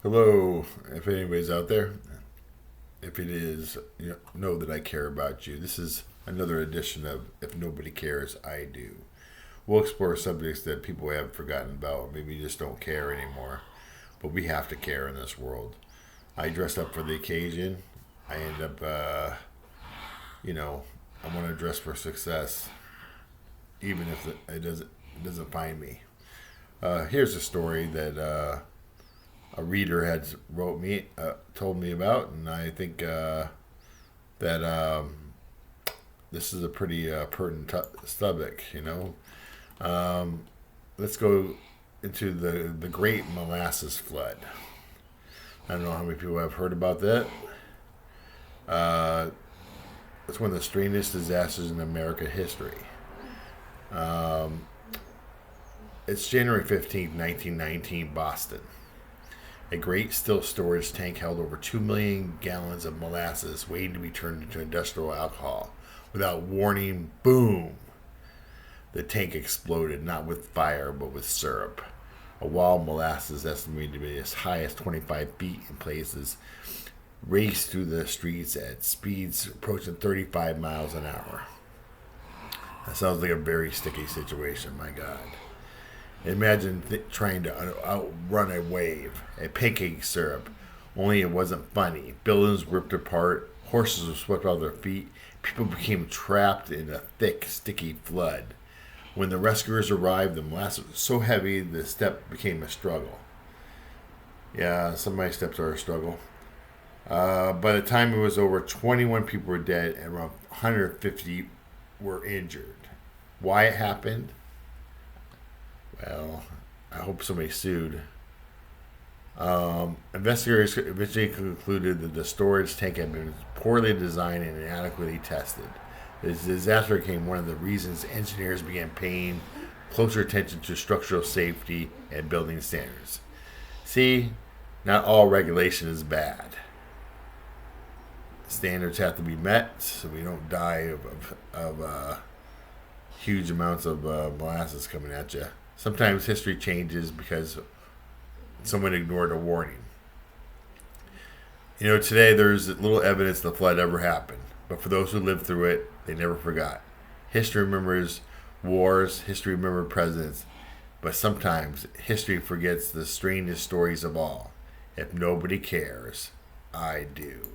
Hello, if anybody's out there. If it is, know that I care about you. This is another edition of If Nobody Cares, I Do. We'll explore subjects that people have forgotten about, or maybe just don't care anymore. But we have to care in this world. I dressed up for the occasion. I end up, you know, I want to dress for success, even if it doesn't find me. Here's a story that a reader had told me about, and I think that this is a pretty pertinent subject. Um, let's go into the Great Molasses Flood. I don't know how many people have heard about that. Uh, it's one of the strangest disasters in American history. Um, it's January 15th, 1919, Boston. A great still storage tank held over 2 million gallons of molasses waiting to be turned into industrial alcohol. Without warning, boom! The tank exploded, not with fire, but with syrup. A wall of molasses, estimated to be as high as 25 feet in places, raced through the streets at speeds approaching 35 miles an hour. That sounds like a very sticky situation, my God. Imagine trying to outrun a wave, a pancake syrup. Only it wasn't funny. Buildings ripped apart, horses were swept off their feet, people became trapped in a thick, sticky flood. When the rescuers arrived, the molasses was so heavy the step became a struggle. Yeah, some of my steps are a struggle. By the time it was over, 21 people were dead and around 150 were injured. Why it happened? Well, I hope somebody sued. Investigators eventually concluded that the storage tank had been poorly designed and inadequately tested. This disaster became one of the reasons engineers began paying closer attention to structural safety and building standards. See, not all regulation is bad. Standards have to be met so we don't die of huge amounts of molasses coming at you. Sometimes history changes because someone ignored a warning. Today there's little evidence the flood ever happened, but for those who lived through it, they never forgot. History remembers wars, history remembers presidents, but sometimes history forgets the strangest stories of all. If nobody cares, I do.